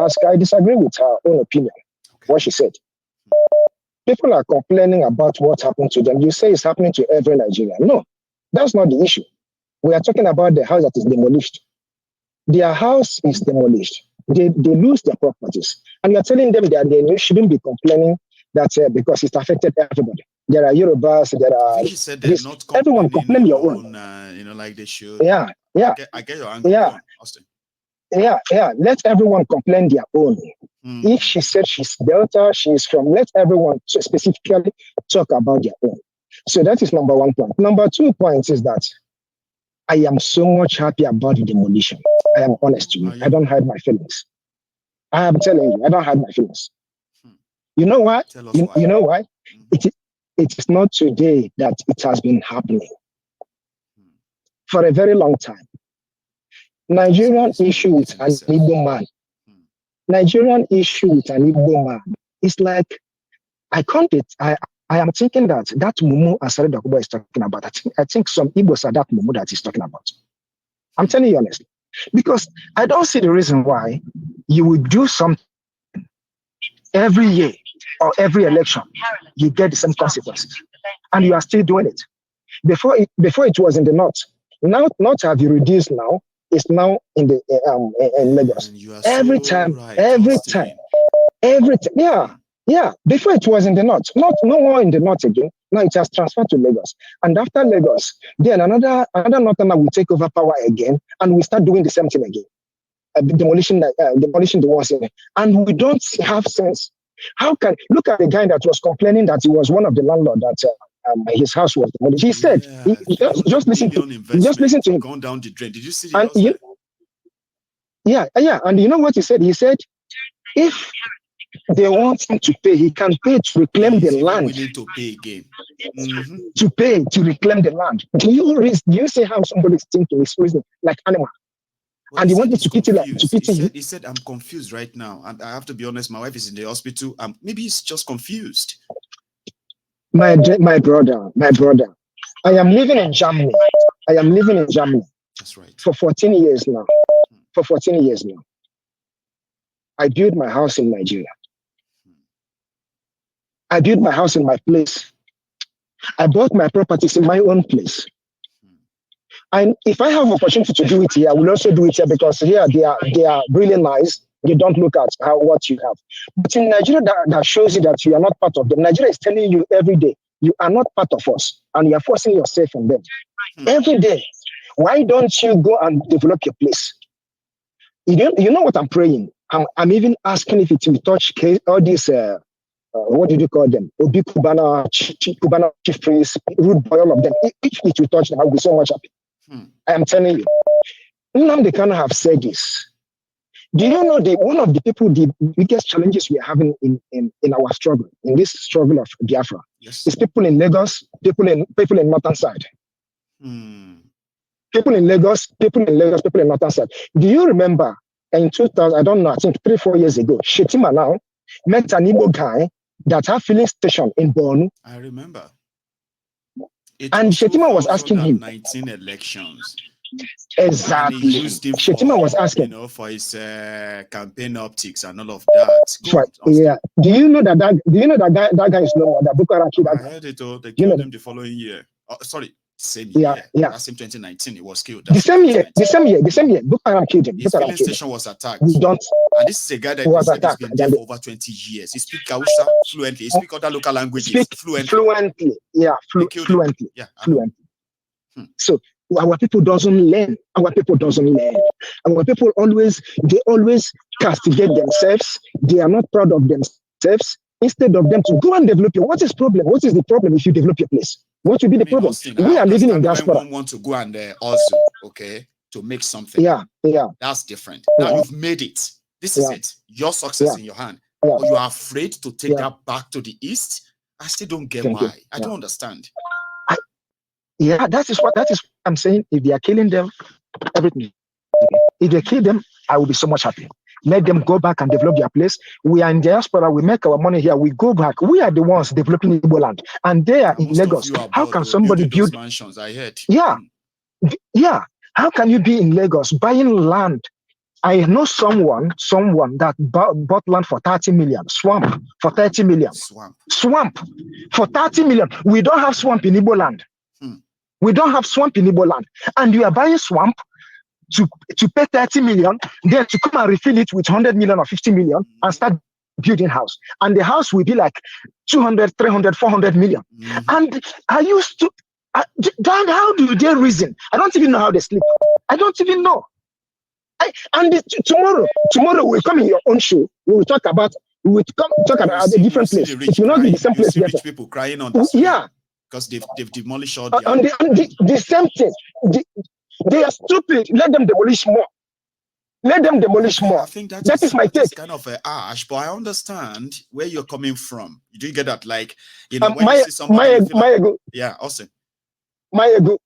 ask her, I disagree with her own opinion, what she said. People are complaining about what happened to them. You say it's happening to every Nigerian. No, that's not the issue. We are talking about the house that is demolished. Their house is demolished. They lose their properties. And you're telling them that they shouldn't be complaining that because it affected everybody. There are Yorubas, there are... She said they're not everyone complain your own. Like they should. Yeah. I get your angle. Yeah. Go on, Austin. Yeah. Let everyone complain their own. If she said she's Delta, she's from, let everyone specifically talk about their own. So that is number 1 point. Number 2 points is that I am so much happy about the demolition. I am honest to you. I don't hide my feelings. I am telling you, I don't hide my feelings. You know why? You know why? It is not today that it has been happening. For a very long time. Nigerian issue with an Igbo man. Nigerian issue with an Igbo man. It's like, I am thinking that Mumu Asare Dakuba is talking about. I think some Igbos are that Mumu that he's talking about. I'm telling you honestly. Because I don't see the reason why you would do something every year or every election, you get the same consequences. And you are still doing it. Before it was in the north. Now, not have you reduced now, it's now in the in Lagos. Every time. Yeah. Before it was in the north, no more in the north again. Now it has transferred to Lagos. And after Lagos, then another northerner will take over power again, and we start doing the same thing again. Demolition the ones in it. And we don't have sense. How can look at the guy that was complaining that he was one of the landlords that his house was demolished. He said, just listen to him. Gone down the drain. Did you see the house? Yeah. And you know what he said? He said, if they want him to pay, he can pay to reclaim the land. Willing to pay again. To pay to reclaim the land. Do you see how somebody is thinking? Is reasoning like animal? Well, and he wanted to pity him. He said, I'm confused right now. And I have to be honest, my wife is in the hospital. Maybe he's just confused. My brother. I am living in Germany. That's right. For 14 years now. I built my house in Nigeria. I built my house in my place. I bought my properties in my own place. And if I have opportunity to do it here, I will also do it here because here they are really nice. They don't look at what you have. But in Nigeria, that shows you that you are not part of them. Nigeria is telling you every day, you are not part of us, and you are forcing yourself on them. Every day. Why don't you go and develop your place? You know what I'm praying? I'm even asking if it will touch all these, what did you call them? Obi Kubana, Chief Priest, Rude Boy, all of them. If it will touch them, I will be so much happy. I am telling you. Now they cannot have said this. Do you know one of the biggest challenges we are having in our struggle, in this struggle of Biafra, is people in Lagos, people in northern side. People in Lagos, people in northern side. Do you remember in 2000, I don't know, I think 3-4 years ago, Shetima now met an Igbo guy that had filling station in Borno. I remember. And Shetima was asking him 19 elections. Exactly. And he used him Shetima was asking, for his campaign optics and all of that. Yeah. Do you know that guy is no more? That Boko Haram killed that guy. I heard it. They killed him the following year. Same year. Yeah. That's in 2019. It was killed. The same year. Boko Haram killed him. His filling station was attacked. We don't. And this is a guy that has been there for over 20 years. He speaks Hausa fluently. He speaks other local languages fluently. Yeah, fluently. Yeah, fluently. So our people doesn't learn. Our people always castigate themselves. They are not proud of themselves. Instead of them to go and develop your, what is problem? What is the problem if you develop your place? What will be the problem? Austin, we are living in diaspora. One want to go and also, okay, to make something. Yeah. That's different. Now you've made it. This is it. Your success in your hand. But you are afraid to take that back to the east. I still don't get why. I don't understand. That is what I'm saying. If they are killing them, everything. If they kill them, I will be so much happy. Let them go back and develop their place. We are in diaspora. We make our money here. We go back. We are the ones developing Igbo land, and they are in Lagos. How can somebody build mansions? I heard. Yeah. How can you be in Lagos buying land I know someone that bought land for 30 million, swamp for 30 million. Swamp for 30 million. We don't have swamp in Igbo land. We don't have swamp in Igbo land. And you are buying swamp to pay 30 million, then to come and refill it with 100 million or 50 million and start building house. And the house will be like 200, 300, 400 million. And I used to, Dan, how do they reason? I don't even know how they sleep. I don't even know. Tomorrow we'll come in your own show. We will talk about a different place. It will not be the same place. Rich people crying on the street because they've demolished all the same thing. They are stupid. Let them demolish more. Let them demolish more. I think that is my take. Kind of harsh, but I understand where you're coming from. You do get that, like, you know, when you see somebody, yeah, awesome. Mayego,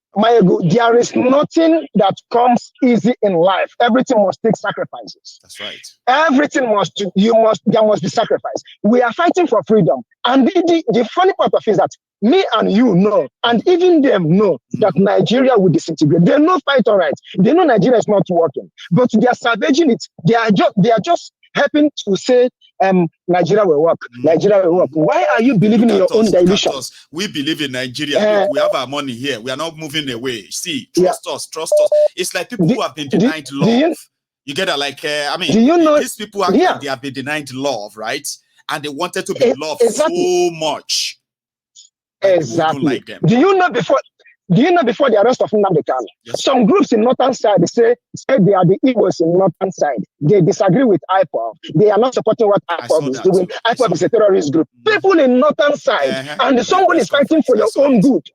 there is nothing that comes easy in life. Everything must take sacrifices. That's right. Everything there must be sacrifice. We are fighting for freedom. And the funny part of it is that me and you know, and even them know that Nigeria will disintegrate. They know fight all right. They know Nigeria is not working. But they are savaging it. They are just helping to say Nigeria will work. Nigeria will work. Why are you believing in your own delusion? We believe in Nigeria. Look, we have our money here. We are not moving away. See, trust us. It's like people who have been denied love. You get that? Like, I mean, these people act like they have been denied love, right? And they wanted to be loved so much. Exactly. Like them. Do you know before the arrest of Nnamdi Kanu? Yes. Some groups in northern side say they are the Igbos in northern side. They disagree with IPOB. They are not supporting what IPOB is doing. IPOB is a terrorist group. People in northern side, and somebody is fighting for your own good.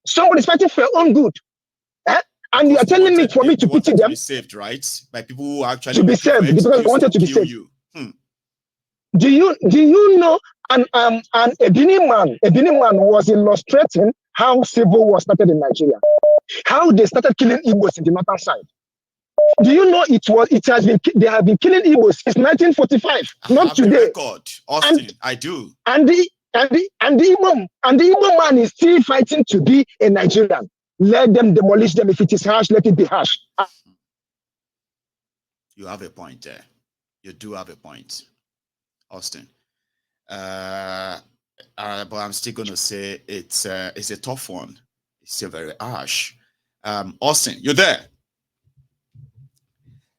Somebody is fighting for your own good. And you are telling me for me to pity them? To be saved, right? By people who actually to be saved because they wanted to be saved. Do you know? And a Benin man was illustrating how civil war started in Nigeria, how they started killing Igbos in the northern side. Do you know they have been killing Igbos since 1945, not today. Record, Austin, I do. And the Igbo man is still fighting to be a Nigerian. Let them demolish them. If it is harsh, let it be harsh. You have a point there. You do have a point, Austin. But I'm still going to say it's a tough one. It's still very harsh. Austin, you're there.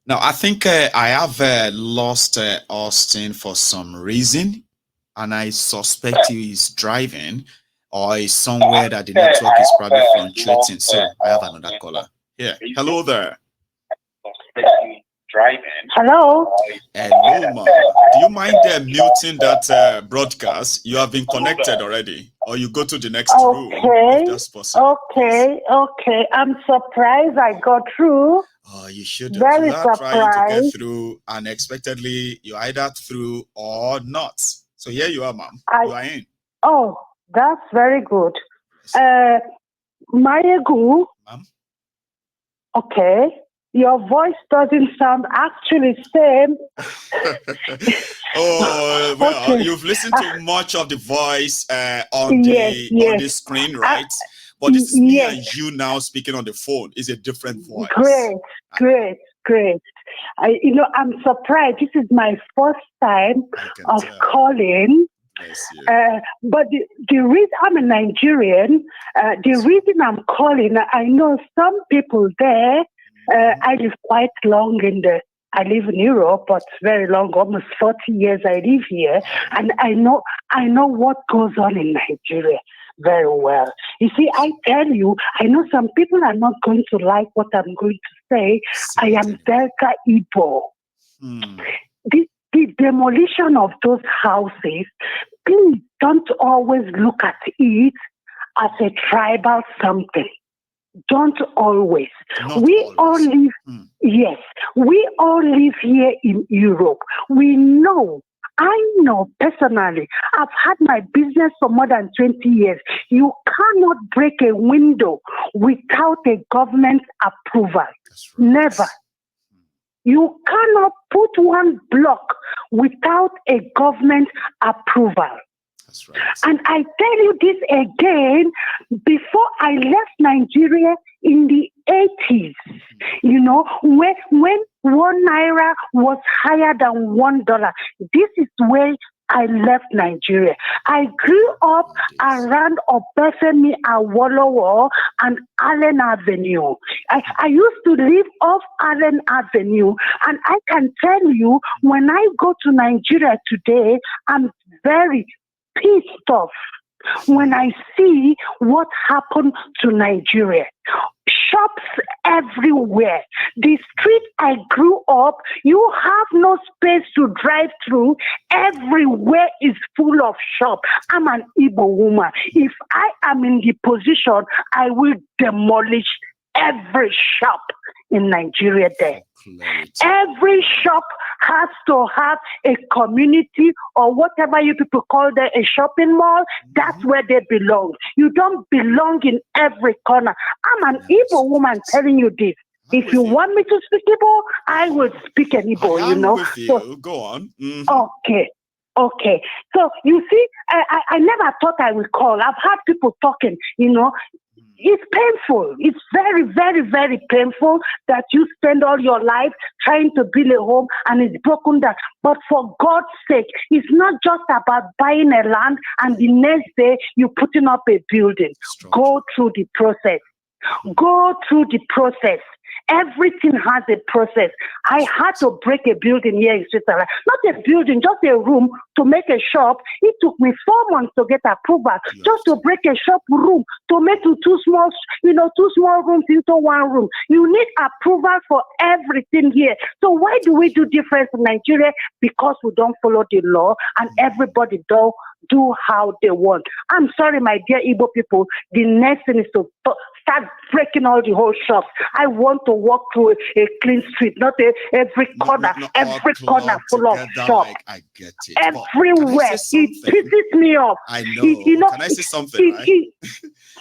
Now, I think I have lost Austin for some reason, and I suspect he is driving or is somewhere that the network is probably fluctuating. So I have another caller. Yeah. Hello there. Driving. Hello, ma. Do you mind muting that broadcast? You have been connected already, or you go to the next room if that's possible. Okay. I'm surprised I got through. Oh, you shouldn't. Very you are surprised. Trying to get through unexpectedly. You're either through or not. So here you are, ma'am. You are in. Oh, that's very good. Mayegu. Ma'am. Okay. Your voice doesn't sound actually same. Oh, well, okay. You've listened to much of the voice on the screen, right? But this is me and you now speaking on the phone. It's a different voice. Great. I'm surprised. This is my first time of calling. But the reason I'm a Nigerian, the reason I'm calling, I know some people there. I live quite long I live in Europe, but very long, almost 40 years I live here. And I know what goes on in Nigeria very well. You see, I tell you, I know some people are not going to like what I'm going to say. I am Delta Igbo. The demolition of those houses, please don't always look at it as a tribal something. Don't always. All live. Yes, we all live here in Europe. We know. I know personally. I've had my business for more than 20 years. You cannot break a window without a government approval. Right. Never. You cannot put one block without a government approval. That's right. And I tell you this again, before I left Nigeria in the 80s, you know, when 1 naira was higher than $1, this is where I left Nigeria. I grew up around Obafemi Awolowo and Allen Avenue. I used to live off Allen Avenue, and I can tell you, when I go to Nigeria today, I'm very pissed off when I see what happened to Nigeria. Shops everywhere. The street I grew up, you have no space to drive through. Everywhere is full of shop. I'm an Igbo woman. If I am in the position, I will demolish every shop in Nigeria there. Every shop has to have a community or whatever you people call them, a shopping mall. That's where they belong. You don't belong in every corner. I'm an Igbo woman telling you this. If you want me to speak Igbo, I will speak an Igbo, you know. So, go on. Okay. So, you see, I never thought I would call. I've had people talking, you know. It's painful. It's very, very, very painful that you spend all your life trying to build a home and it's broken down. But for God's sake, it's not just about buying a land and the next day you're putting up a building. Go through the process. Go through the process. Everything has a process. I had to break a building here in Switzerland. Not a building, just a room to make a shop. It took me 4 months to get approval just to break a shop room, to make two small rooms into one room. You need approval for everything here. So why do we do different in Nigeria? Because we don't follow the law and everybody do how they want. I'm sorry, my dear Igbo people. The next thing is to start breaking all the whole shops. I want to walk through a clean street, not every corner full of shops. Like, I get it. Everywhere. It pisses me off. I know. Can I say something?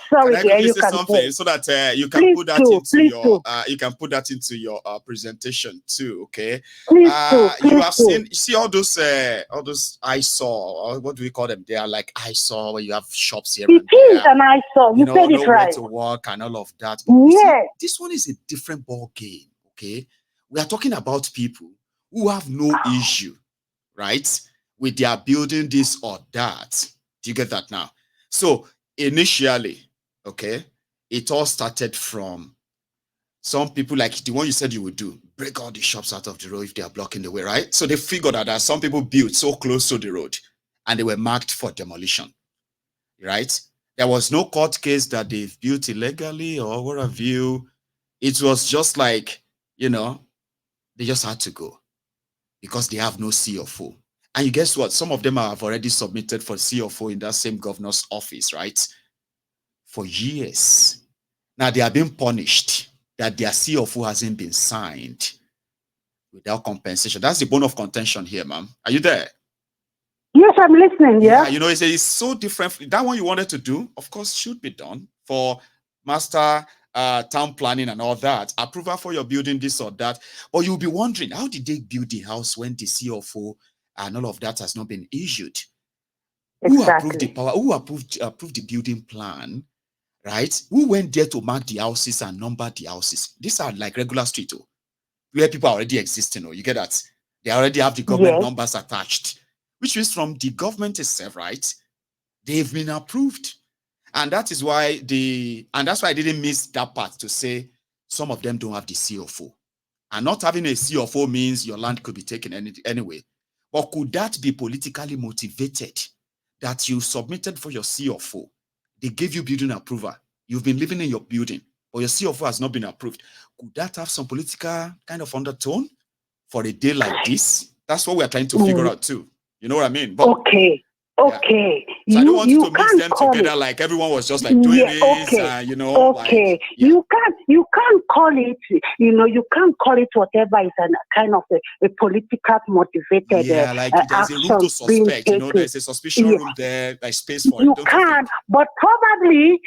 Sorry, dear, you can something so that you can put that into your you can put that into your presentation too. Okay. You have seen. You see all those eyesore. What do we call them? They are like eyesore where you have shops here. It is an eyesore. You said it right. To work and all of that. Yeah. This one is a different ball game. Okay. We are talking about people who have no issue, right, with their building this or that. Do you get that now? So initially, okay, it all started from some people like the one you said you would do, break all the shops out of the road if they are blocking the way, right? So they figured out that some people built so close to the road and they were marked for demolition, right? There was no court case that they've built illegally or what have you. It was just like, you know, they just had to go because they have no CFO. And you guess what? Some of them have already submitted for CFO in that same governor's office, right? For years. Now they are being punished that their CFO hasn't been signed without compensation. That's the bone of contention here, ma'am. Are you there? Yes, I'm listening. Yeah. You know, it's so different. That one you wanted to do, of course, should be done for master town planning and all that. Approval for your building, this or that. But you'll be wondering, how did they build the house when the CFO and all of that has not been issued? Exactly. Who approved the power? Who approved the building plan? Right? Who went there to mark the houses and number the houses? These are like regular street, where people are already existing. You get that? They already have the government numbers attached. Which means from the government itself, right? They've been approved. And that is why that's why I didn't miss that part to say some of them don't have the CFO. And not having a CFO means your land could be taken anyway. But could that be politically motivated that you submitted for your CFO? They gave you building approval. You've been living in your building, but your CFO has not been approved. Could that have some political kind of undertone for a day like this? That's what we're trying to figure out too. You know what I mean? But, okay. So I don't want you to mix them together like everyone was just like doing this, you know. Okay. Like, you can't call it, you can't call it whatever is a kind of a political motivated like there's a room to suspect, there's a suspicion room there, like space for you can, but probably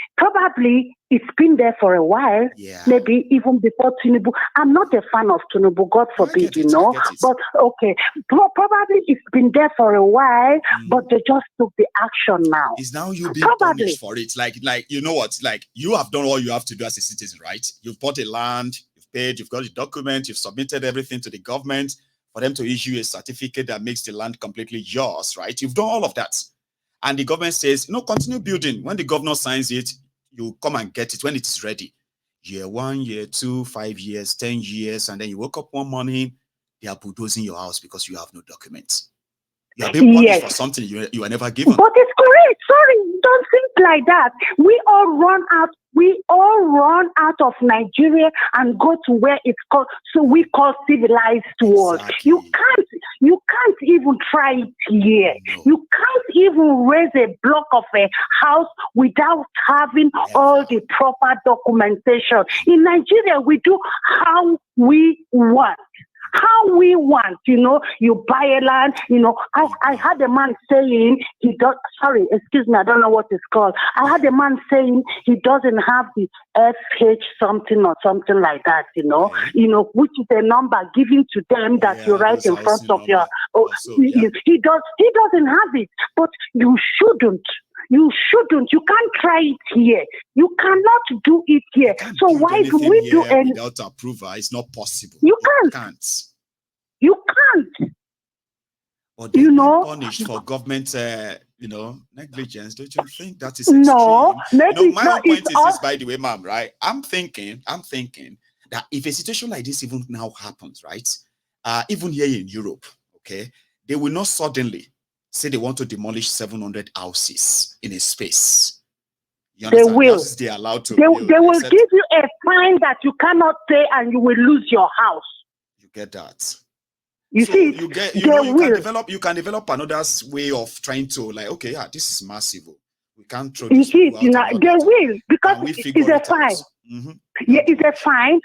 it's been there for a while, maybe even before Tinubu. I'm not a fan of Tinubu, God forbid, you know. But okay, probably it's been there for a while, but they just took the action now. It's now you being punished for it. Like you know what? Like you have done all you have to do as a citizen, right? You've bought a land, you've paid, you've got your document, you've submitted everything to the government for them to issue a certificate that makes the land completely yours, right? You've done all of that. And the government says, no, continue building. When the governor signs it, you come and get it when it is ready. Year 1, year 2, 5 years, 10 years, and then you woke up one morning, they are bulldozing your house because you have no documents. You are being punished for something you were never given. But it's correct. Sorry, don't think like that. We all run out of Nigeria and go to where it's called, so we call civilized world. You can't even try it here. No. You can't even raise a block of a house without having all the proper documentation. In Nigeria, we do how we want. How we want, you know, you buy a land, you know. I had a man saying excuse me, I don't know what it's called. I had a man saying he doesn't have the FH something or something like that, you know, which is a number given to them that you write in front of your. He doesn't have it, but you shouldn't. You shouldn't. You can't try it here. You cannot do it here. So why do we do it without approval? It's not possible. You can't. You can't. But they're punished for government, negligence. Don't you think that is extreme? No, maybe my own point is this, by the way, ma'am, right? I'm thinking that if a situation like this even now happens, right? Even here in Europe, okay, they will not suddenly say they want to demolish 700 houses in a space. They will. They are allowed to. They will give you a fine that you cannot pay, and you will lose your house. You get that? You see, you can develop another way of trying to, like, okay, this is massive. We can't throw this. They will, because it's a fine. Yeah, it's a fine.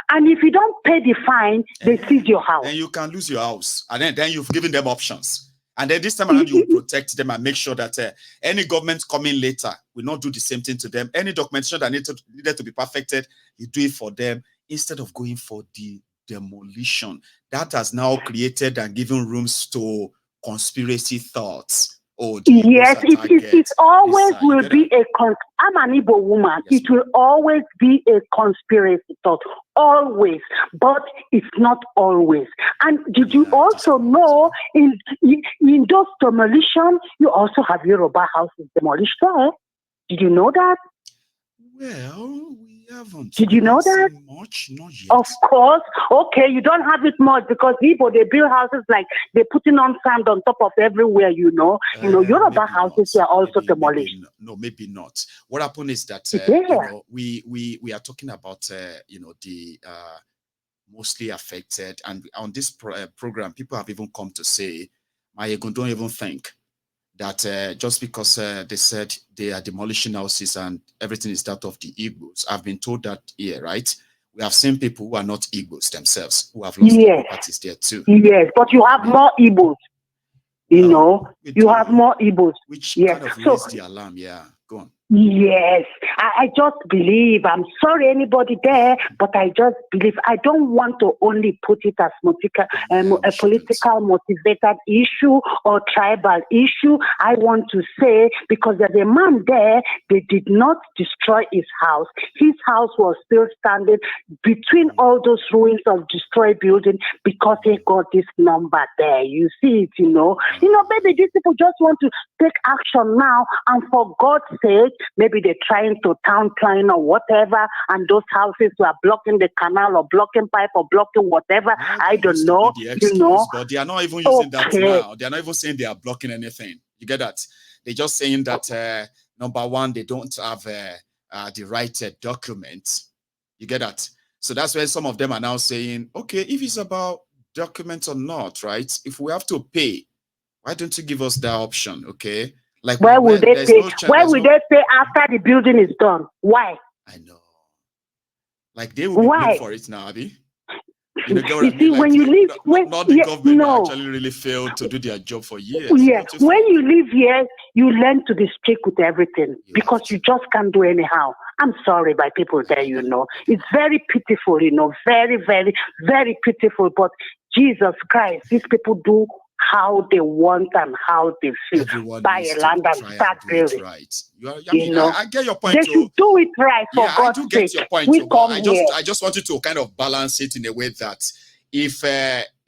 And if you don't pay the fine, they seize your house. And you can lose your house. And then you've given them options. And then this time around, you protect them and make sure that any government coming later will not do the same thing to them. Any documentation that needed to be perfected, you do it for them instead of going for the demolition. That has now created and given rooms to conspiracy thoughts. Yes, it always will be I'm an Igbo woman. Yes, it will always be a conspiracy thought. Always. But it's not always. And did you also know in those demolitions, you also have Yoruba houses demolished there? Did you know that? Well, we haven't. Did you know that? Much, not yet. Of course. Okay, you don't have it much because people, they build houses like they're putting on sand on top of everywhere, Yoruba houses are also demolished. Maybe not. What happened is that, we are talking about, the mostly affected. And on this program, people have even come to say, don't even think that just because they said they are demolishing houses and everything is that of the Igbos. I've been told that here, right? We have seen people who are not Igbos themselves who have lost their properties there too. Yes, but you have more Igbos. You have more Igbos. Which kind of raised the alarm, Go on. Yes, I just believe, I'm sorry anybody there, but I just believe, I don't want to only put it as a political motivated issue or tribal issue. I want to say, because there's a man there, they did not destroy his house. His house was still standing between all those ruins of destroyed building because he got this number there. You see it, maybe these people just want to take action now, and for God's sake, maybe they're trying to town plan or whatever, and those houses were blocking the canal or blocking pipe or blocking whatever. I don't know. But they are not even using that now. They are not even saying they are blocking anything. You get that? They're just saying that number one, they don't have the right documents. You get that? So that's why some of them are now saying, okay, if it's about documents or not, right? If we have to pay, why don't you give us that option? Okay. Like, where will they pay? Where will they pay after the building is done? Why? I know. Like, they will be paying for it now, Abby. You see, when you live, not the government actually really failed to do their job for years. Yeah, when you live here, you learn to be strict with everything because you just can't do anyhow. I'm sorry, by people there, it's very pitiful, very, very, very pitiful. But Jesus Christ, these people do how they want and how they feel. Everyone buy a land and start building. Right. I get your point. They should do it right, for God's I do get sake. your point. We But come here. I just wanted to kind of balance it in a way that if,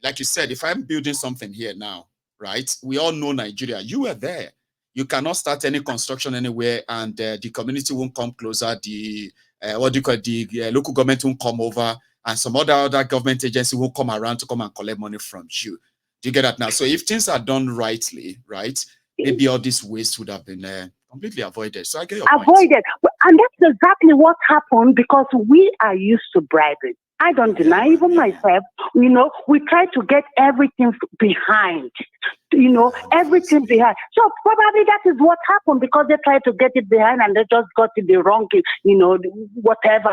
like you said, if I'm building something here now, right? We all know Nigeria. You were there. You cannot start any construction anywhere, and the community won't come closer. The local government won't come over, and some other government agency won't come around to come and collect money from you. Do you get that now? So if things are done rightly, right, maybe all this waste would have been completely avoided. So I get your point. Avoided. And that's exactly what happened, because we are used to bribing. I don't deny, even myself, we try to get everything behind, everything behind. So probably that is what happened, because they tried to get it behind and they just got it the wrong, whatever,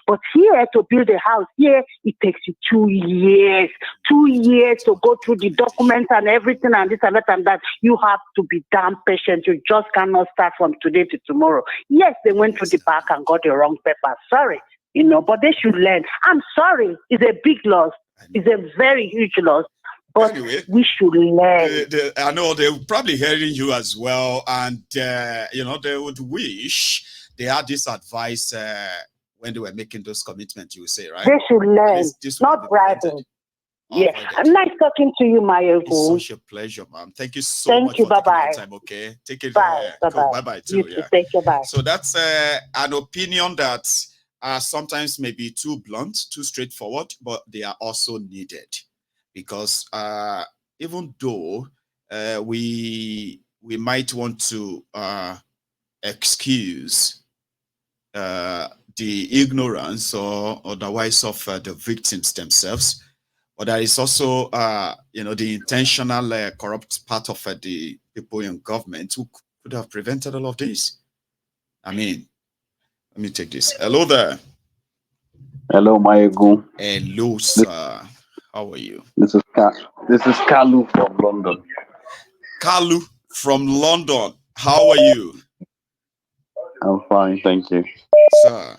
But here, to build a house, here, it takes you 2 years. 2 years to go through the documents and everything and this and that and that. You have to be damn patient. You just cannot start from today to tomorrow. Yes, they went to the back and got the wrong paper. Sorry. But they should learn. I'm sorry, it's a big loss. It's a very huge loss. But anyway, we should learn. I know they're probably hearing you as well. And, they would wish they had this advice when they were making those commitments, you would say, right? They should learn, not bribing. Yeah. Nice talking to you, my Ego. It's such a pleasure, ma'am. Thank you so much for taking your time, okay? Take it. Bye. Cool. Bye-bye, too. You too. Take care, bye. So that's an opinion that sometimes may be too blunt, too straightforward, but they are also needed, because even though we might want to excuse the ignorance or otherwise of the victims themselves, but there is also the intentional corrupt part of the people in government who could have prevented all of this. I mean, let me take this. Hello there. Hello, Maegu. Hello, sir. How are you? This is Kalu from London. Kalu from London. How are you? I'm fine, thank you. Sir,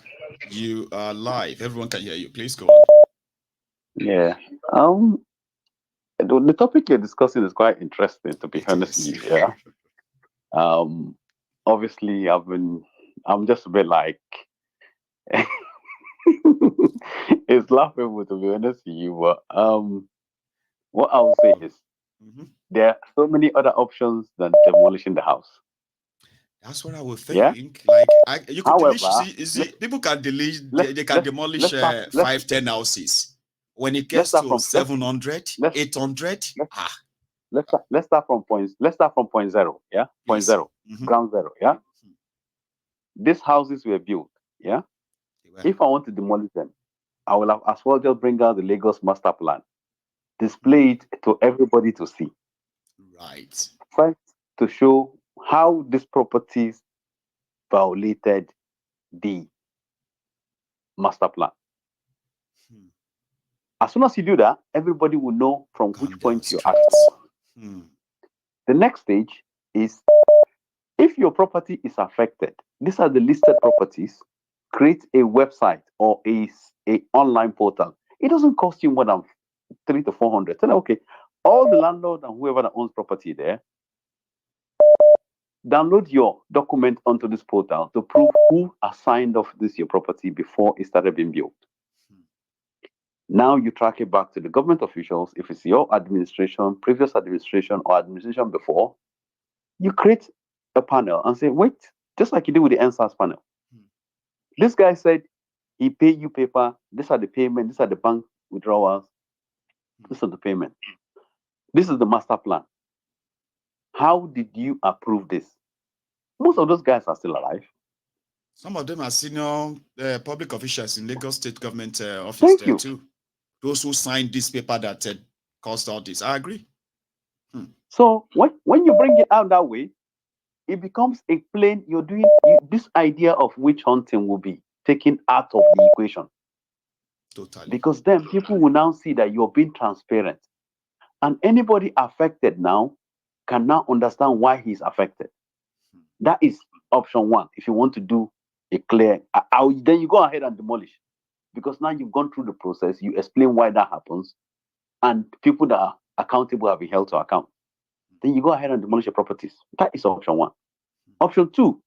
you are live. Everyone can hear you. Please go on. Yeah. The topic you're discussing is quite interesting, to be honest with you. Yeah. Obviously, I'm just a bit like, it's laughable, to be honest with you. But what I would say is, there are so many other options than demolishing the house. That's what I would think. Yeah? Like, you could demolish. People can demolish. They can demolish 5-10 houses. When it gets to 700, 800, let's start from points. Let's start from point zero. Yeah, point zero, ground zero. Yeah, these houses were built. Yeah, if I want to demolish them, I will have as well just bring out the Lagos master plan, display it to everybody to see. Right. First, to show how these properties violated the master plan. As soon as you do that, everybody will know from which point you're at. The next stage is, if your property is affected, these are the listed properties, create a website or a online portal. It doesn't cost you more than 300 to 400. Tell them, okay, all the landlord and whoever that owns property there, download your document onto this portal to prove who assigned off this your property before it started being built. Now you track it back to the government officials. If it's your administration, previous administration, or administration before, you create a panel and say, wait, just like you do with the NSAS panel. This guy said he paid you paper. These are the payment. These are the bank withdrawals. This is the payment. This is the master plan. How did you approve this? Most of those guys are still alive. Some of them are senior public officials in Lagos State government office there too. Those who signed this paper that caused all this. I agree. So when you bring it out that way, it becomes a plain, this idea of witch hunting will be taken out of the equation. Totally. Because then people will now see that you're being transparent. And anybody affected now can now understand why he's affected. That is option one, if you want to do a clear, then you go ahead and demolish. Because now you've gone through the process, you explain why that happens, and people that are accountable have been held to account. Then you go ahead and demolish your properties. That is option one. Option two,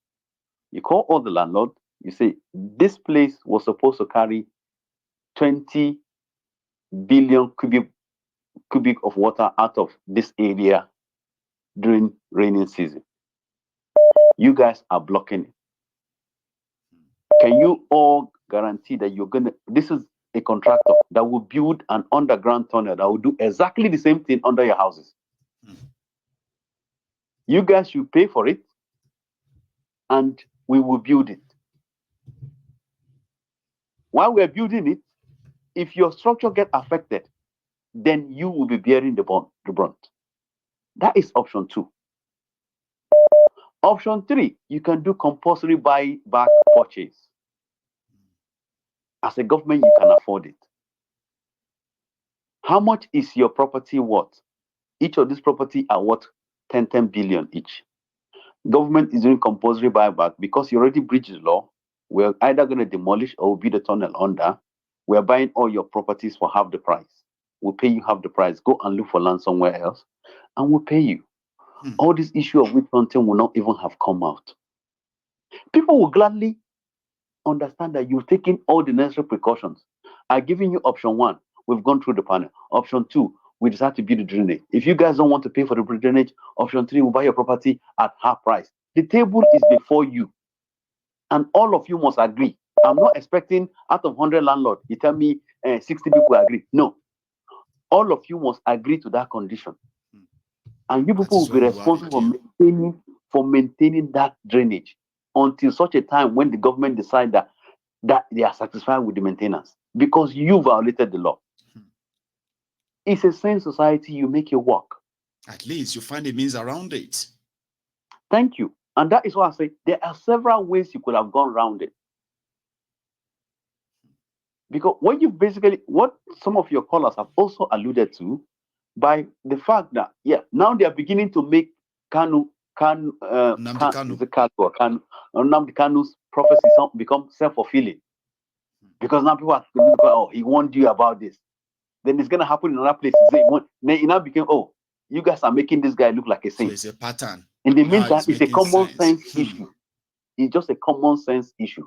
you call all the landlord, you say, this place was supposed to carry 20 billion cubic of water out of this area during rainy season. You guys are blocking it. Can you all guarantee that you're gonna, this is a contractor that will build an underground tunnel that will do exactly the same thing under your houses? You guys should pay for it, and we will build it. While we're building it, if your structure gets affected, then you will be bearing the brunt. That is option two. Option three, you can do compulsory buyback purchase. As a government, you can afford it. How much is your property worth? Each of these property are worth 10 billion each. Government is doing compulsory buyback because you already breached the law. We're either going to demolish or build a tunnel under. We're buying all your properties for half the price. We'll pay you half the price. Go and look for land somewhere else, and we'll pay you. All this issue of witch hunting will not even have come out. People will gladly understand that you've taken all the necessary precautions. I've given you option one. We've gone through the panel. Option two, we decide to build the drainage. If you guys don't want to pay for the drainage, option three, we'll buy your property at half price. The table is before you, and all of you must agree. I'm not expecting out of 100 landlords, you tell me 60 people agree. No. All of you must agree to that condition. And you people will be responsible for maintaining that drainage until such a time when the government decide that they are satisfied with the maintenance, because you violated the law. It's a sane society, you make it work. At least you find a means around it. Thank you. And that is why I say there are several ways you could have gone around it. Because when you basically, what some of your callers have also alluded to, by the fact that, now they are beginning to make Nnamdi Kanu's prophecy become self-fulfilling. Because now people are thinking, oh, he warned you about this. Then it's going to happen in another place. Then it now became, oh, you guys are making this guy look like a saint. So it's a pattern. In the meantime, it's a common sense issue. It's just a common sense issue.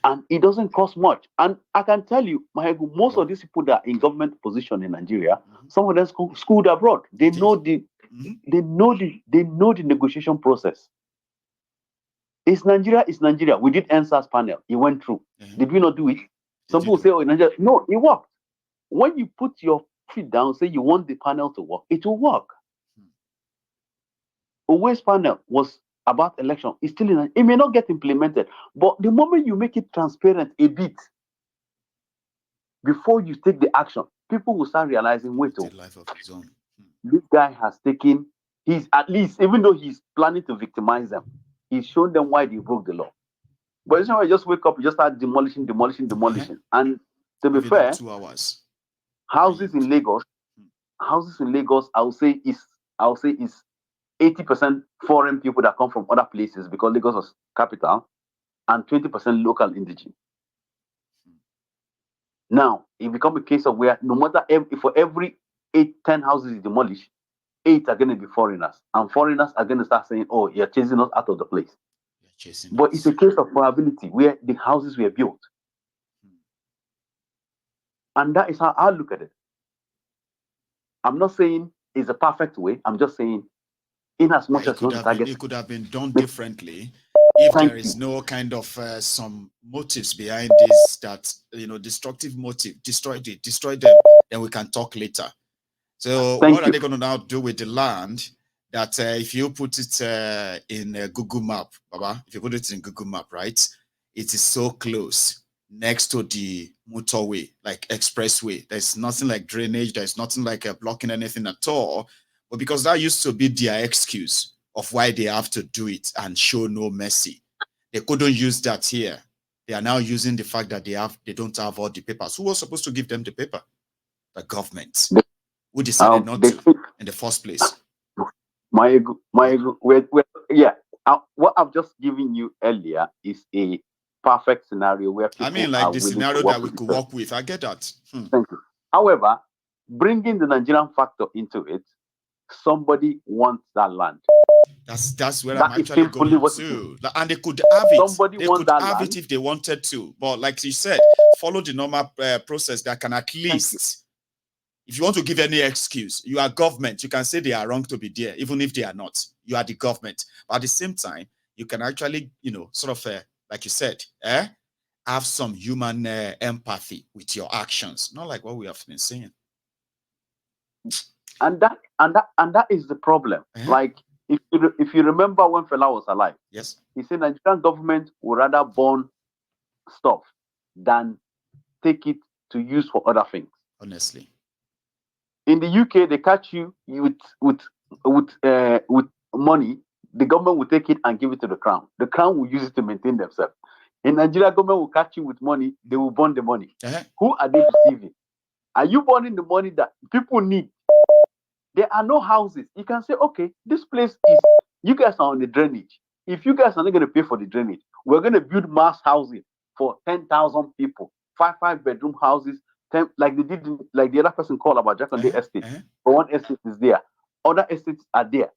And it doesn't cost much. And I can tell you, most of these people that are in government position in Nigeria, some of them schooled abroad. They know the negotiation process. It's Nigeria. We did NSAS panel. It went through. Did we not do it? Some people say, oh, in Nigeria. No, it worked. When you put your feet down, say you want the panel to work, it will work. Owe's panel was about election. It's still it may not get implemented, but the moment you make it transparent a bit before you take the action, people will start realizing, wait, this guy has taken, he's at least, even though he's planning to victimize them, he's shown them why they broke the law. But it's not, you just wake up, you just start demolishing. And to be fair, 2 hours. Houses in Lagos, I'll say is 80% foreign people that come from other places, because Lagos was capital, and 20% local indigenous. Now, it becomes a case of where no matter for every 10 houses you demolish, 8 are going to be foreigners, and foreigners are going to start saying, oh, you're chasing us out of the place. But it's a case of probability where the houses were built. And that is how I look at it. I'm not saying it's a perfect way. I'm just saying, in as much as it could have been done differently if there is no kind of some motives behind this, that destructive motive, destroy them, then we can talk later. So what are they going to now do with the land that if you put it in a Google map, Baba, if you put it in Google map, right, it is so close next to the motorway, like expressway. There's nothing like drainage. There's nothing like blocking anything at all. But because that used to be their excuse of why they have to do it and show no mercy, they couldn't use that here. They are now using the fact that they don't have all the papers. Who was supposed to give them the paper? The government, who decided not to in the first place. My ego, yeah. What I've just given you earlier is a perfect scenario where people like the scenario that we could work with. I get that. Thank you. However, bringing the Nigerian factor into it, somebody wants that land. That's where I'm actually going to. And they could have it. Somebody they could have it if they wanted to. But like you said, follow the normal process that can at least, if you want to give any excuse, you are government. You can say they are wrong to be there, even if they are not. You are the government. But at the same time, you can actually, sort of, like you said, have some human empathy with your actions. Not like what we have been saying. And that is the problem. Like, if you remember when Fela was alive, yes, he said Nigerian government would rather burn stuff than take it to use for other things. Honestly, in the UK, they catch you with money. The government will take it and give it to the crown. The crown will use it to maintain themselves. In Nigeria, government will catch you with money. They will burn the money. Who are they deceiving? Are you burning the money that people need? There are no houses. You can say, okay, this place is, you guys are on the drainage. If you guys are not going to pay for the drainage, we're going to build mass housing for 10,000 people, 5 bedroom houses, 10, like they did, like the other person called about Jackson Estate. But one estate is there. Other estates are there.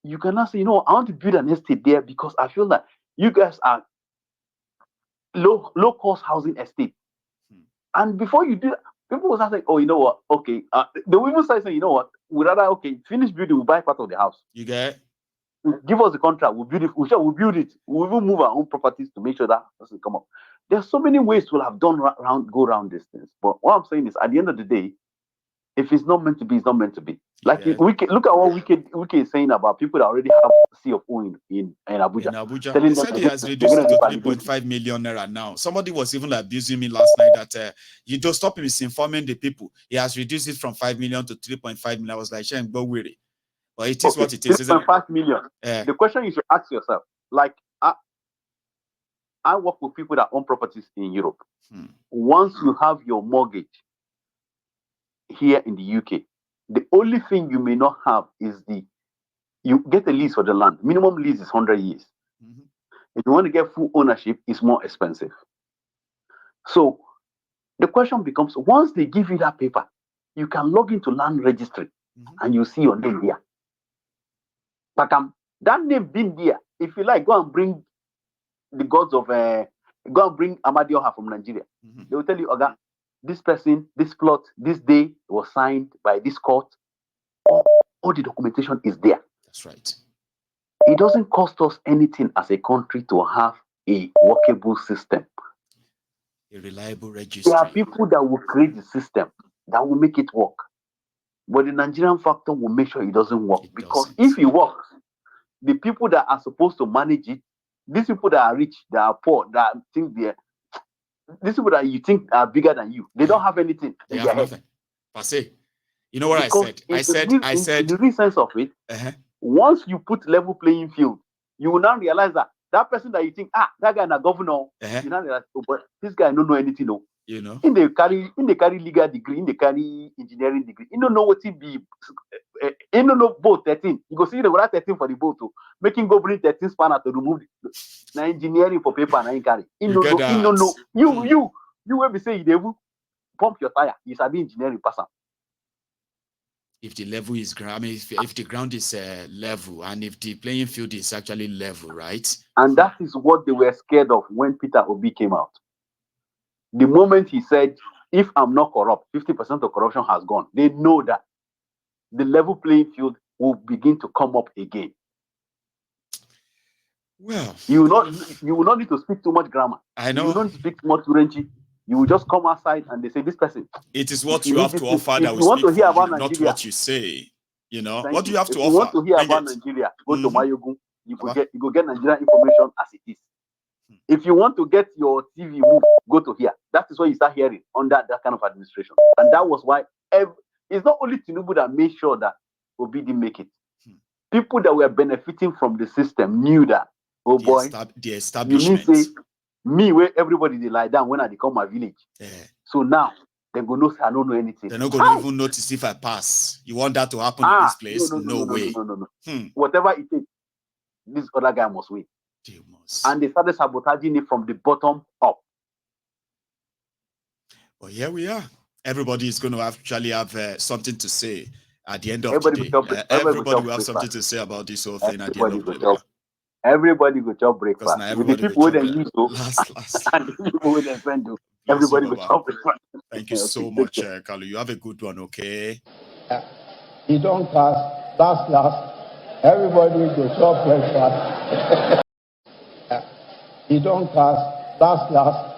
You cannot say, I want to build an estate there because I feel that you guys are low cost housing estate. And before you do that, people will start saying, oh, you know what? Okay. They will even say, you know what? We'd rather, okay, finish building, we'll buy part of the house. You get it? Give us the contract, we'll build it. We'll build it. We'll even move our own properties to make sure that doesn't come up. There's so many ways we'll have done go around these things. But what I'm saying is, at the end of the day, if it's not meant to be, it's not meant to be. Like, look at what Wike is saying about people that already have C of O in Abuja. In Abuja, they said he has reduced it to 3.5 million naira now. Somebody was even abusing me last night that you don't stop him misinforming the people. He has reduced it from 5 million to 3.5 million. I was like, Shane, go weary. But it is what it is. 3.5 million. The question you should ask yourself, like, I work with people that own properties in Europe. Once you have your mortgage here in the UK, the only thing you may not have is you get a lease for the land. Minimum lease is 100 years. If you want to get full ownership, it's more expensive. So the question becomes, once they give you that paper, you can log into land registry and you see your name there. That name being there, if you like, go and bring the gods of go and bring Amadioha from Nigeria. They will tell you, Oga, this person, this plot, this day was signed by this court. All the documentation is there. That's right. It doesn't cost us anything as a country to have a workable system. A reliable registry. There are people that will create the system that will make it work. But the Nigerian factor will make sure it doesn't work. Because if it works, the people that are supposed to manage it, these people that are rich, that are poor, that think these people that you think are bigger than you, they don't have anything. They have nothing. Passe. You know what I said? I said, in the real sense of it, once you put level playing field, you will now realize that person that you think, that guy is a governor, you now realize, oh, but this guy don't know anything, no. You know, in the carry legal degree, in the carry engineering degree, you don't know what it be. You don't know boat 13. You go see the 13 for the boat to make him go bring 13 spanner to remove the engineering for paper and carry. You don't know. You will be saying you pump your tire. You sabi engineering person. If the level is if the ground is level and if the playing field is actually level, right? And that is what they were scared of when Peter Obi came out. The moment he said, if I'm not corrupt, 50% of corruption has gone. They know that the level playing field will begin to come up again. Well, you will not need to speak too much grammar. I know. You will not speak too much Turenchi. You will just come outside and they say, this person. It is what you have to offer that will speak for you, not what you say. You know, what do you have to offer? If you want to hear about Nigeria, go to Mayogun. You go get Nigerian information as it is. If you want to get your TV move, go to here. That is what you start hearing under that kind of administration. And that was why it's not only Tinubu that made sure that Obi didn't make it. People that were benefiting from the system knew that, the establishment. You need to say, me where everybody they lie down when I come my village. So now they're going to say I don't know anything. They're not going to even notice if I pass. You want that to happen in this place? No way. Whatever it takes. this other guy must win. And they started sabotaging it from the bottom up. Well, here we are. Everybody is going to actually have something to say at the end of the day. Everybody will have something to say about this whole thing at the end of the day. Everybody will chop breakfast. With the people with the use to, last. And the people with the friend to, everybody will chop breakfast. Thank you so much, Kalu. You have a good one, okay? You don't pass, last. Everybody will chop breakfast. You don't pass, last.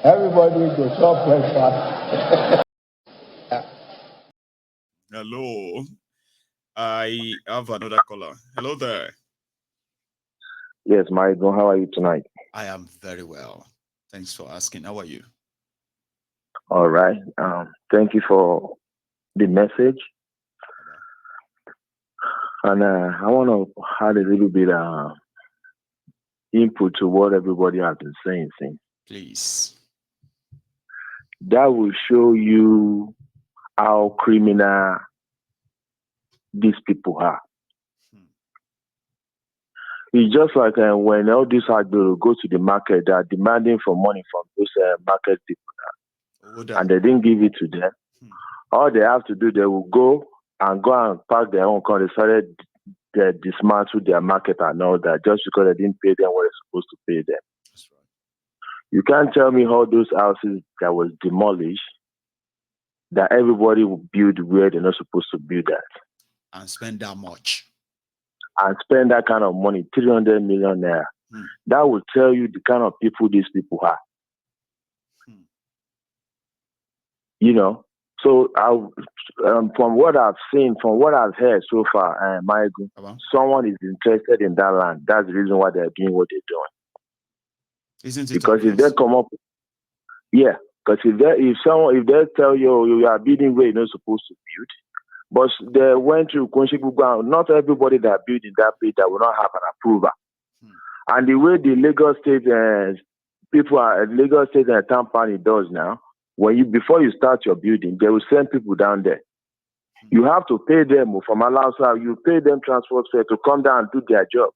Everybody will chop breakfast. Hello. I have another caller. Hello there. Yes, Michael, how are you tonight? I am very well. Thanks for asking. How are you? All right. Thank you for the message. And I want to add a little bit input to what everybody has been saying. Please. That will show you how criminal these people are. It's just like when all these Igbos go to the market, they are demanding for money from those market people now, and they didn't give it to them. All they have to do, they will go and park their own car. They started to dismantle their market and all that just because they didn't pay them what they're supposed to pay them. That's right. You can't tell me how those houses that was demolished, that everybody will build where they're not supposed to build at. And spend that much. And spend that kind of money, 300 million naira. That will tell you the kind of people these people are. You know, so from what I've seen, from what I've heard so far, Michael, someone is interested in that land. That's the reason why they're doing what they're doing. Isn't it? Because if they come up, because if they tell you are building where you're not supposed to build, but they went to Konshibu ground, not everybody that built in that place that will not have an approval. And the way the Lagos State people are, Lagos State and town planning does now, before you start your building, they will send people down there. You have to pay them from Alausa, you pay them transport fare to come down and do their job.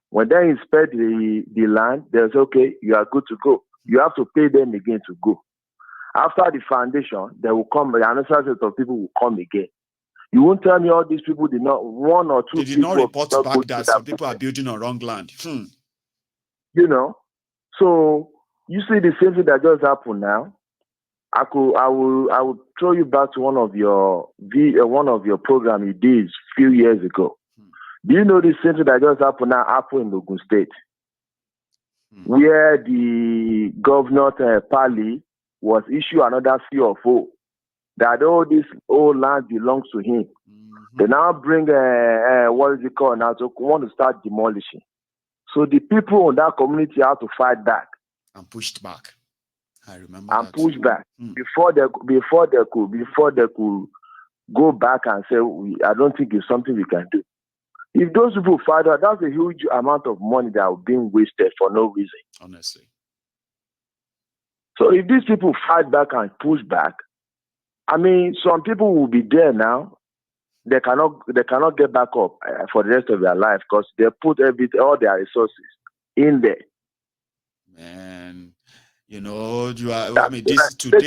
When they inspect the land, they say, okay, you are good to go. You have to pay them again to go. After the foundation, they will come, another set of people will come again. You won't tell me all these people did not, one or two people. They did not report back that some people are building on wrong land. You know, so you see the same thing that just happened now. I will throw you back to one of your program you did a few years ago. Do you know the same thing that just happened now in Ogun State, where the governor Pali was issued another CFO that all this old land belongs to him. They now bring what is it called now to want to start demolishing. So the people in that community have to fight back and pushed back. I remember and push back before they could go back and say, I don't think it's something we can do. If those people fight out, that's a huge amount of money that are being wasted for no reason. Honestly. So if these people fight back and push back, I mean, some people will be there now. They cannot get back up for the rest of their life because they put all their resources in there. Man, you know, this today.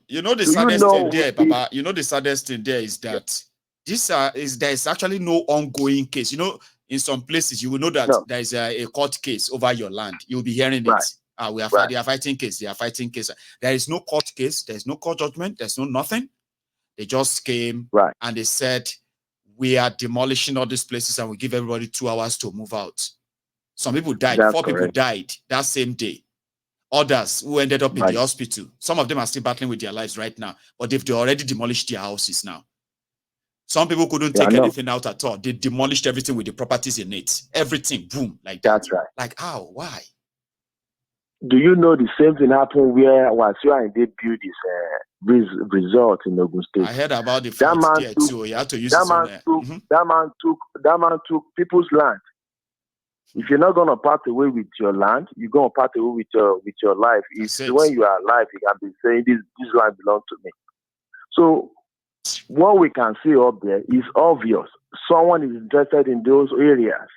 You know the saddest thing there, Papa. You know the saddest thing there is that there is actually no ongoing case. You know, in some places you will know that there is a court case over your land. You'll be hearing it. They are fighting case. They are fighting case. There is no court case. There is no court judgment. There's no nothing. They just came and they said, we are demolishing all these places and we give everybody 2 hours to move out. Some people died. That's 4 people died that same day. Others who ended up in the hospital. Some of them are still battling with their lives right now, but they already demolished their houses now. Some people couldn't take anything out at all. They demolished everything with the properties in it. Everything, boom, like that. That's right. Like how? Why? Do you know the same thing happened where Wasiu and they built this resort in Ogun State? I heard about the fight there too. You had to use that man took people's land. If you're not gonna part away with your land, you're gonna part away with your life. When you are alive, you can be saying this land belongs to me. So what we can see up there is obvious. Someone is interested in those areas.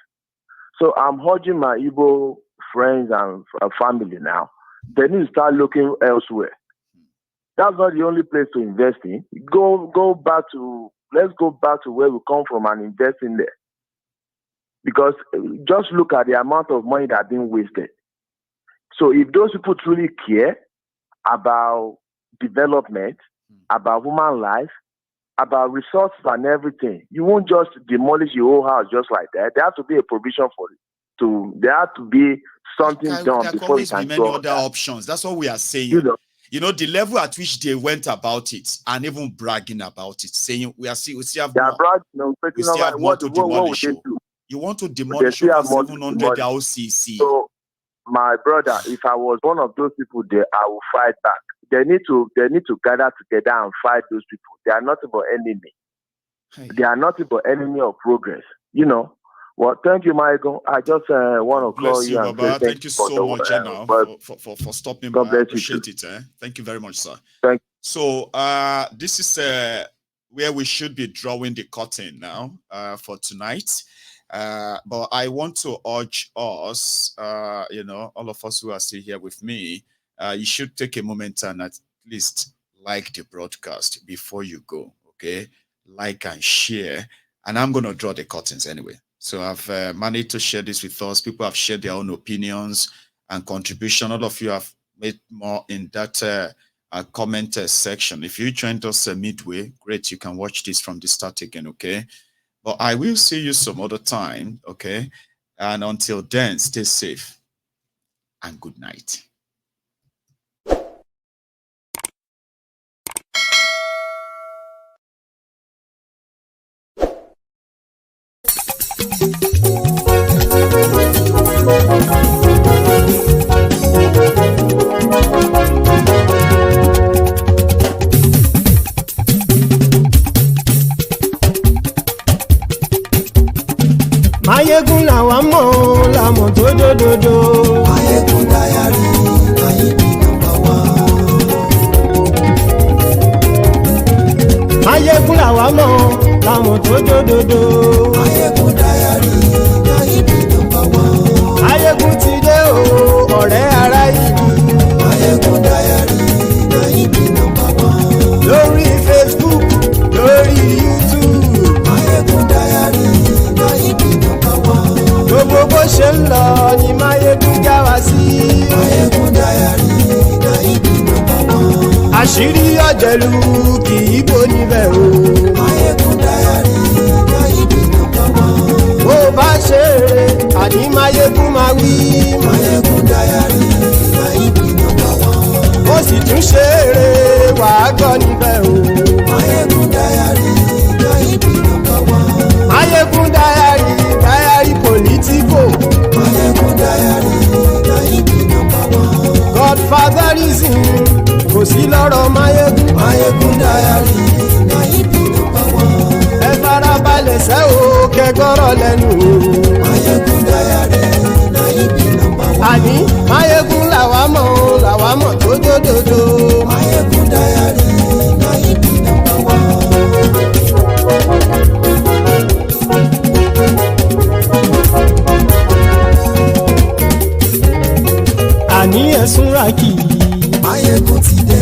So I'm urging my Igbo friends and family now. They need to start looking elsewhere. That's not the only place to invest in. Let's go back to where we come from and invest in there. Because just look at the amount of money that's being wasted. So if those people truly care about development, about human life, about resources and everything, you won't just demolish your whole house just like that. There has to be a provision for it. There has to be something done before you can go. There many other options. That's what we are saying. You know, the level at which they went about it and even bragging about it, saying we still have more to demolish. You want to demolish over 700 LCC. So, my brother, if I was one of those people there, I will fight back. They need to gather together and fight those people. They are nothing but enemy. They are nothing but enemy of progress. You know. Well, thank you, Michael. I just want to call you and say thank you so much for stopping by. I appreciate it. Thank you very much, sir. Thank you. So this is where we should be drawing the curtain now for tonight. But I want to urge us, all of us who are still here with me, you should take a moment and at least like the broadcast before you go, okay? Like and share. And I'm going to draw the curtains anyway. So I've managed to share this with us. People have shared their own opinions and contribution. All of you have made more in that comment section. If you joined us midway, great. You can watch this from the start again, okay? But I will see you some other time, okay? And until then, stay safe and good night. Mayegun làwa mọ̀ làmọ̀ tó dòdòdò. Mayegun Diary Nayibi #1. Mayegun làwa mọ̀ làmọ̀ tó dòdòdò. Mayegun Diary Nayibi #1. Mayegun ti dé o ọ̀rẹ́ ara ìlú. Mayegun Diary Nayibi #1. Lórí Facebook, lórí YouTube. Mayegun Diary Nayibi #1. Gbogbo bó ṣe ń lọ ni Mayegun já wa sí. Mayegun Diary Nayibi #1. Àṣírí ọ̀jẹ̀lú kì í bò níbẹ̀ o. Mayegun Diary Nayibi #1. Bó bá ṣe eré àní Mayegun máa wí. Mayegun Diary Nayibi #1. Ó sì tún ṣe eré wàá gbọ́ níbẹ̀ o. Mayegun Diary Nayibi #1. Mayegun Diary political. Mayegun Diary Nayibi #1. Godfatherism kò sí lọ́rọ̀ Mayegun. Mayegun Diary Nayibi #1. Ẹ farabalẹ̀ sẹ́ o kẹgọ́rọ̀ lẹ́nu o. Mayegun Diary Nayibi #1. Àní Mayegun làwa mọ̀ tó dòdòdò. Mayegun Diary Nayibi #1. Àní ẹ̀sùn ràkì. Mayegun ti dé.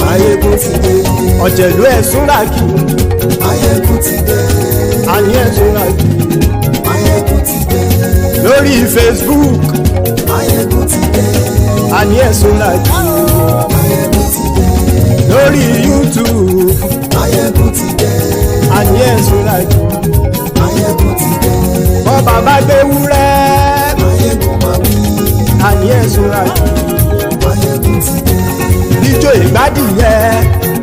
Mayegun ti dé. Ọ̀jẹ̀lú ẹ̀sùn ràkì. Mayegun ti dé. Àní ẹ̀sùn ràkì. Mayegun ti dé. Lórí Facebook. Mayegun ti dé. Àní ẹ̀sùn ràkì. Mayegun ti dé. Lórí YouTube. Mayegun ti dé. Àní ẹ̀sùn ràkì. Mayegun ti dé. Bọ́ bàbá gbé wúrẹ́. Mayegun máa wí. Àní ẹ̀sùn ràkì. Mayegun ti dé. Ijó ìgbádìyẹ.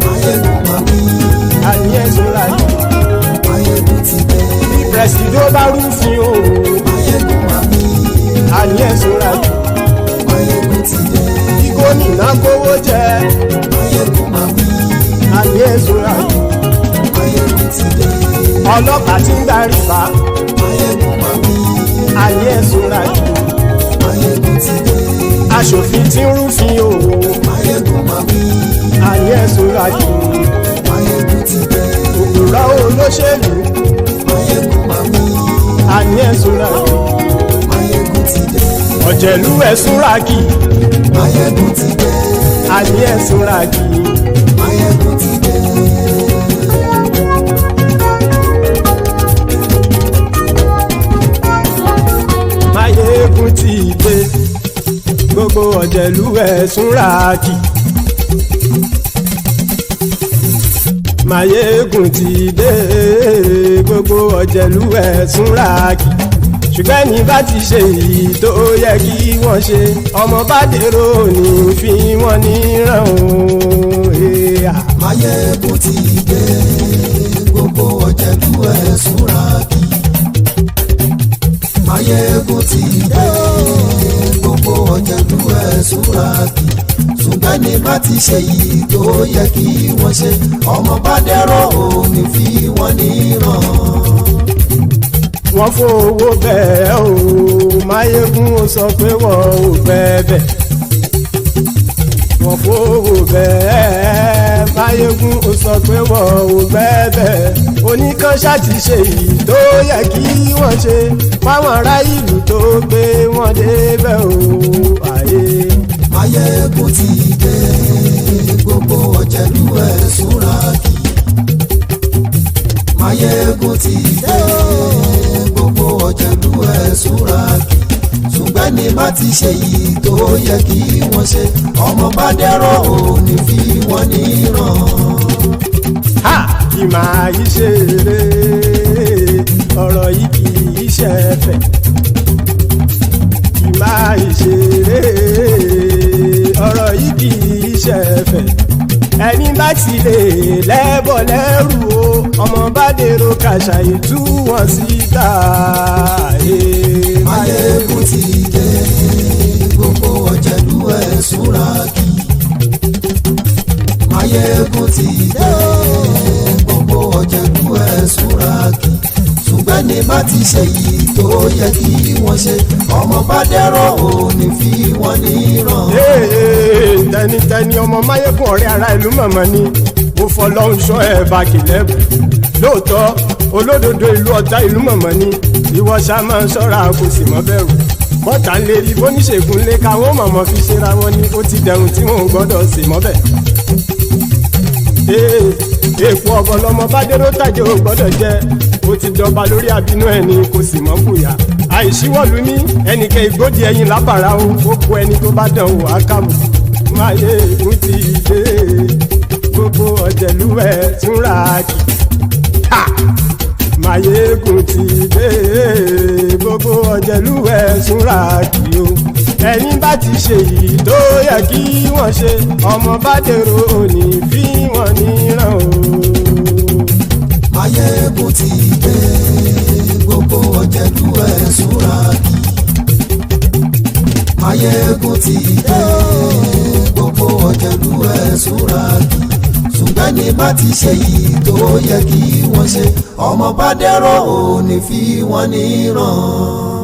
Mayegun máa wí. Àní ẹ̀sùn ràkì. Mayegun ti dé. Pẹ̀sìdó bá rúfin o. Mayegun máa wí. Àní ẹ̀sùn ràkì. Mayegun ti dé. Kí gómìnà kówó jẹ. Mayegun máa wí. Àní ẹ̀sùn ràkì. Mayegun ti dé. Ọlọ́pàá ti ń darí bá. Mayegun máa wí. Àní ẹ̀sùn ràkì. Mayegun ti dé. Aṣòfin ti ń rúfin o. Mayegun máa wí. Àní ẹ̀sùn ràkì. ọ̀jẹ̀lú ẹ̀ súnra kì. Máyégún ti dé. Àní ẹ̀ súnra kì. Máyégún ti dé. Máyégún ti dé. Gbogbo ọ̀jẹ̀lú ẹ̀ súnra kì. Máyégún ti dé. Gbogbo ọ̀jẹ̀lú ẹ̀ súnra kì. Ṣùgbọ́n ní bá ti ṣe èyí tó yẹ kí wọ́n ṣe ọmọ bá dèrò ní fi wọ́n níran o. Máyégún ti dé. Gbogbo ọ̀jẹ̀lú ẹ̀ súnra kì. Máyégún ti dé. Gbogbo ọ̀jẹ̀lú ẹ̀ súnra kì. Ṣùgbọ́n ní bá ti ṣe èyí tó yẹ kí wọ́n ṣe ọmọ bá dèrò ní fi wọ́n níran. Wọ́n fowó bẹ́ẹ̀ o Máyégún ó sọ pé wọ́n ò bẹ́ẹ̀. Wọ́n fowó bẹ́ẹ̀ Máyégún ó sọ pé wọ́n ò bẹ́ẹ̀. Oníkan ṣáàtì ṣe èyí tó yẹ kí wọ́n ṣe fáwọn ará ìlú tó gbé wọn débẹ̀ o. Máyégún ti dé. Gbogbo ọ̀jẹ̀lú ẹ̀ súnra kì. Máyégún ti dé. Gbogbo ọ̀jẹ̀lú ẹ̀ súnra kì. Ṣùgbọ́n ní bá ti ṣe yìí tó yẹ kí wọ́n ṣe ọmọ bá dẹ́rọ̀ ò ní fi wọ́n níran. Kì máa yí ṣeré ọ̀rọ̀ yìí kì í ṣẹ̀fẹ̀. Kì máa yí ṣeré ọ̀rọ̀ yìí kì í ṣẹ̀fẹ̀. Ẹni bá ti lè lẹ́bọ̀ lẹ́rù o ọmọ bá dèrò kàṣà ìtú wọn síta. Máyégún ti dé. Gbogbo ọ̀jẹ̀lú ẹ̀ súnra kì. Máyégún ti dé. Gbogbo ọ̀jẹ̀lú ẹ̀ súnra kì. Ṣùgbọ́n ní bá ti ṣe yìí tó yẹ kí wọ́n ṣe ọmọ bá dẹ́rọ̀ ò ní fi wọ́n níran. Tẹnitẹni ọmọ Máyégún ọ̀rẹ́ ara ìlú mọ̀mọ́ ni mo fọlọ́hún ṣọ́ ẹ̀ bá kìlẹ́bù. Lóòótọ́ olódodo ìlú ọ̀tá ìlú mọ̀mọ́ ni ìwọ ṣá máa ń ṣọ́ra kò sì mọ́ bẹ̀rù. Bọ́tà ń lérí bóníṣègùn lé káwọn mọ̀mọ́ fi ṣera wọn ni ó ti dẹrùn tí wọn ò gbọ́dọ̀ sì mọ́ bẹ̀. Èèpo ọ̀gọ̀ lọmọ bá dérò tàjẹ́ ò gbọ́dọ̀ jẹ́ ó ti dọba lórí àbínú ẹni kò sì mọ́ bùyà. Àìsíwọ̀lú ní ẹnìkẹ́ ìgbódì ẹyin lábàrá o ó kó ẹni tó bá dán o àkàmù. Máyégún ti dé. Gbogbo ọ̀jẹ̀lú ẹ̀ súnra kì. Máyégún ti dé. Gbogbo ọ̀jẹ̀lú ẹ̀ súnra kì o. Ẹni bá ti ṣe yìí tó yẹ kí wọ́n ṣe ọmọ bá dèrò òní fi wọ́n níran o. Máyégún ti dé. Gbogbo ọ̀jẹ̀lú ẹ̀ súnra kì. Máyégún ti dé. Gbogbo ọ̀jẹ̀lú ẹ̀ súnra kì. Ṣùgbọ́n ní bá ti ṣe yìí tó yẹ kí wọ́n ṣe ọmọ bá dẹ́rọ̀ ò ní fi wọ́n níran.